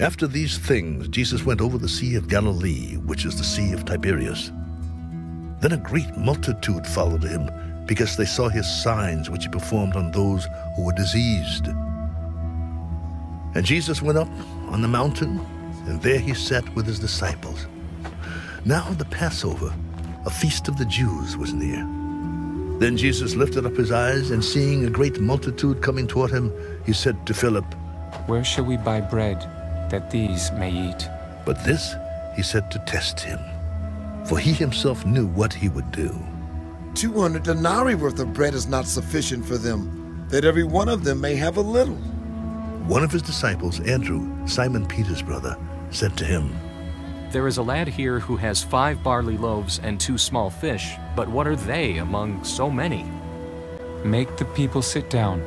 After these things, Jesus went over the Sea of Galilee, which is the Sea of Tiberias. Then a great multitude followed him, because they saw his signs which he performed on those who were diseased. And Jesus went up on the mountain, and there he sat with his disciples. Now the Passover, a feast of the Jews, was near. Then Jesus lifted up his eyes, and seeing a great multitude coming toward him, he said to Philip, "Where shall we buy bread, that these may eat?" But this he said to test him, for he himself knew what he would do. 200 denarii worth of bread is not sufficient for them, that every one of them may have a little. One of his disciples, Andrew, Simon Peter's brother, said to him, "There is a lad here who has 5 barley loaves and 2 small fish, but what are they among so many?" "Make the people sit down."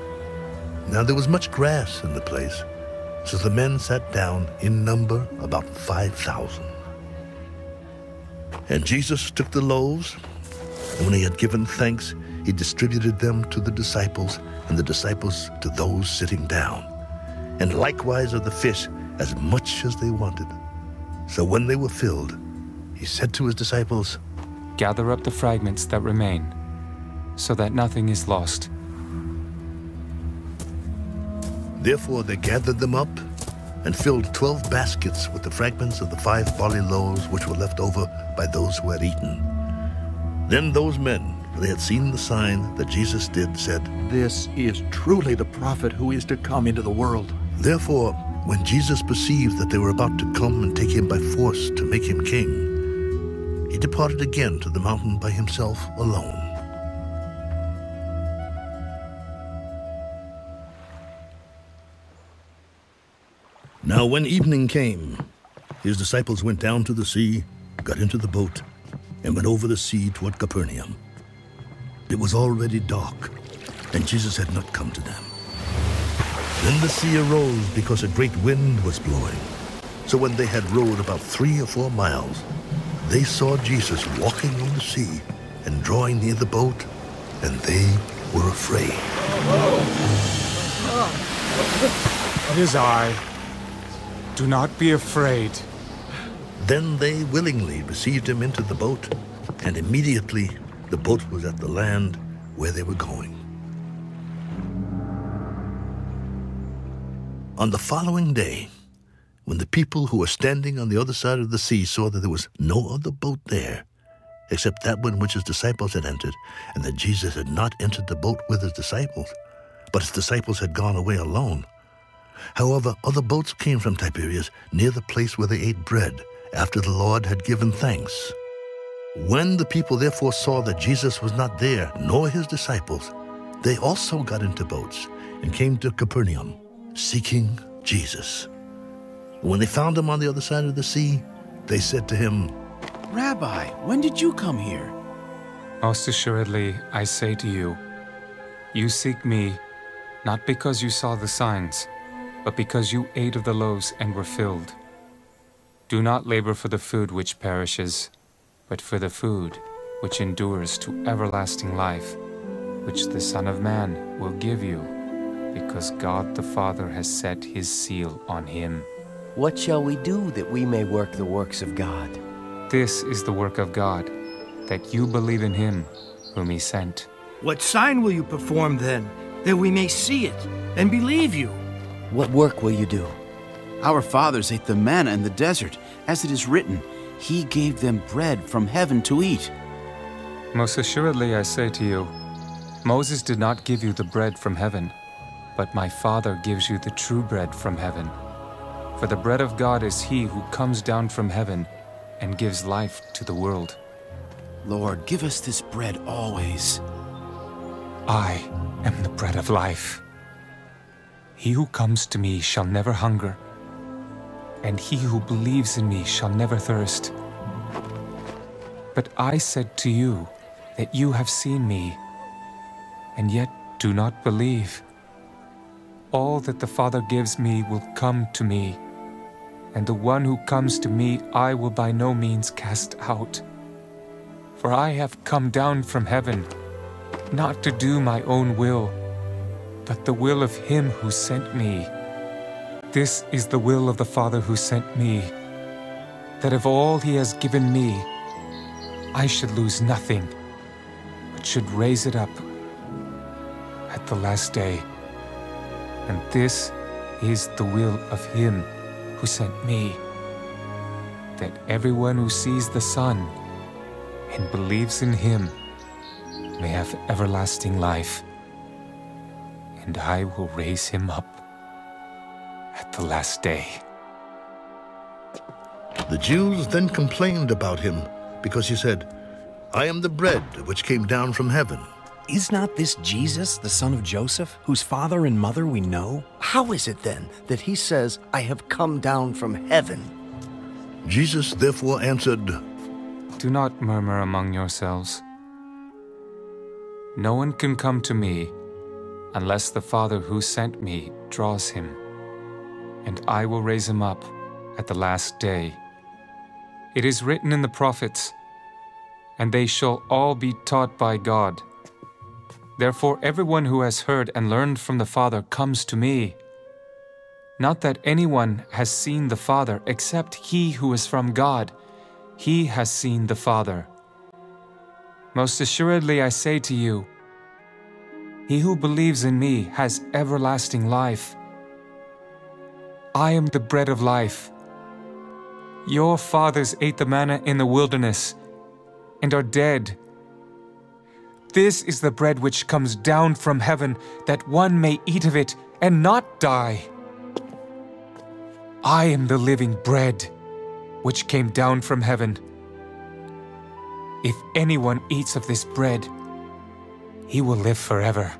Now there was much grass in the place, so the men sat down, in number about 5,000. And Jesus took the loaves, and when he had given thanks, he distributed them to the disciples, and the disciples to those sitting down, and likewise of the fish as much as they wanted. So when they were filled, he said to his disciples, "Gather up the fragments that remain, so that nothing is lost." Therefore they gathered them up and filled 12 baskets with the fragments of the 5 barley loaves which were left over by those who had eaten. Then those men, when they had seen the sign that Jesus did, said, "This is truly the prophet who is to come into the world." Therefore, when Jesus perceived that they were about to come and take him by force to make him king, he departed again to the mountain by himself alone. Now when evening came, his disciples went down to the sea, got into the boat, and went over the sea toward Capernaum. It was already dark, and Jesus had not come to them. Then the sea arose because a great wind was blowing. So when they had rowed about 3 or 4 miles, they saw Jesus walking on the sea and drawing near the boat, and they were afraid. "It is I. Do not be afraid." Then they willingly received him into the boat, and immediately the boat was at the land where they were going. On the following day, when the people who were standing on the other side of the sea saw that there was no other boat there, except that one which his disciples had entered, and that Jesus had not entered the boat with his disciples, but his disciples had gone away alone. However, other boats came from Tiberias near the place where they ate bread, after the Lord had given thanks. When the people therefore saw that Jesus was not there, nor his disciples, they also got into boats and came to Capernaum, seeking Jesus. When they found him on the other side of the sea, they said to him, "Rabbi, when did you come here?" Most assuredly, I say to you, you seek me, not because you saw the signs, but because you ate of the loaves and were filled. Do not labor for the food which perishes, but for the food which endures to everlasting life, which the Son of Man will give you, because God the Father has set his seal on him. What shall we do that we may work the works of God? This is the work of God, that you believe in him whom he sent. What sign will you perform then, that we may see it and believe you? What work will you do? Our fathers ate the manna in the desert, as it is written, He gave them bread from heaven to eat. Most assuredly I say to you, Moses did not give you the bread from heaven, but my Father gives you the true bread from heaven. For the bread of God is he who comes down from heaven and gives life to the world. Lord, give us this bread always. I am the bread of life. He who comes to me shall never hunger, and he who believes in me shall never thirst. But I said to you that you have seen me, and yet do not believe. All that the Father gives me will come to me, and the one who comes to me I will by no means cast out. For I have come down from heaven, not to do my own will, but the will of him who sent me. This is the will of the Father who sent me, that of all he has given me, I should lose nothing, but should raise it up at the last day. And this is the will of him who sent me, that everyone who sees the Son and believes in him may have everlasting life, and I will raise him up at the last day. The Jews then complained about him because he said, I am the bread which came down from heaven. Is not this Jesus, the son of Joseph, whose father and mother we know? How is it then that he says, I have come down from heaven? Jesus therefore answered, Do not murmur among yourselves. No one can come to me unless the Father who sent me draws him, and I will raise him up at the last day. It is written in the prophets, and they shall all be taught by God. Therefore everyone who has heard and learned from the Father comes to me. Not that anyone has seen the Father except he who is from God. He has seen the Father. Most assuredly I say to you, he who believes in me has everlasting life. I am the bread of life. Your fathers ate the manna in the wilderness and are dead. This is the bread which comes down from heaven, that one may eat of it and not die. I am the living bread which came down from heaven. If anyone eats of this bread, he will live forever.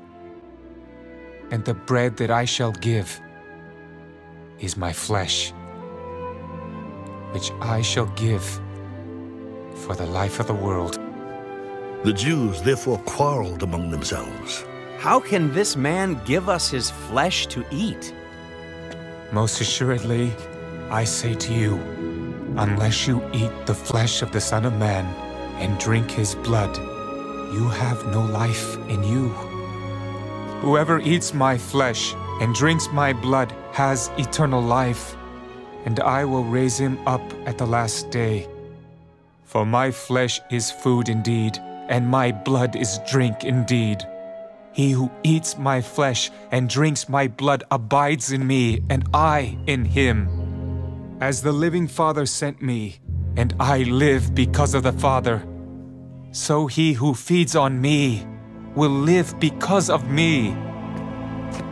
And the bread that I shall give is my flesh, which I shall give for the life of the world. The Jews therefore quarreled among themselves. How can this man give us his flesh to eat? Most assuredly, I say to you, unless you eat the flesh of the Son of Man and drink his blood, you have no life in you. Whoever eats my flesh and drinks my blood has eternal life, and I will raise him up at the last day. For my flesh is food indeed, and my blood is drink indeed. He who eats my flesh and drinks my blood abides in me, and I in him. As the living Father sent me, and I live because of the Father, so he who feeds on me will live because of me.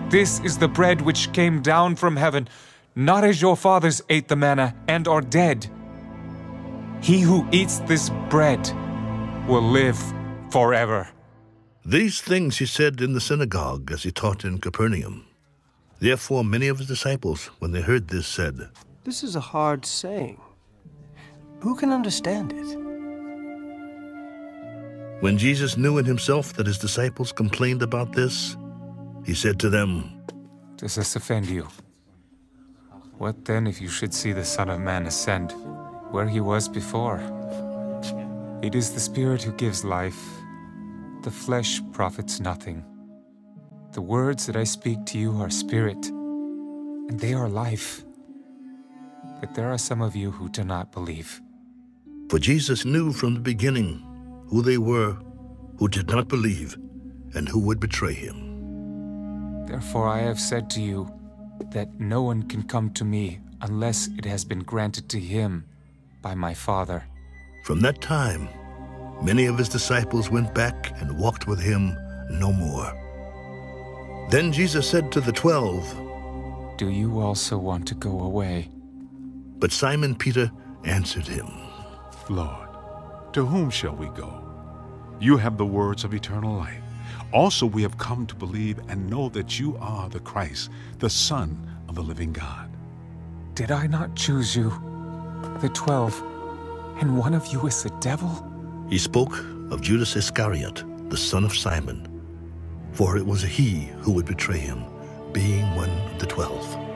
This is the bread which came down from heaven, not as your fathers ate the manna and are dead. He who eats this bread will live forever. These things he said in the synagogue as he taught in Capernaum. Therefore many of his disciples, when they heard this, said, This is a hard saying. Who can understand it? When Jesus knew in himself that his disciples complained about this, he said to them, Does this offend you? What then if you should see the Son of Man ascend where he was before? It is the Spirit who gives life. The flesh profits nothing. The words that I speak to you are spirit, and they are life. But there are some of you who do not believe. For Jesus knew from the beginning who they were who did not believe and who would betray him. Therefore I have said to you that no one can come to me unless it has been granted to him by my Father. From that time, many of his disciples went back and walked with him no more. Then Jesus said to the 12, Do you also want to go away? But Simon Peter answered him, Lord, to whom shall we go? You have the words of eternal life. Also we have come to believe and know that you are the Christ, the Son of the living God. Did I not choose you, the 12, and one of you is the devil? He spoke of Judas Iscariot, the son of Simon, for it was he who would betray him, being one of the 12.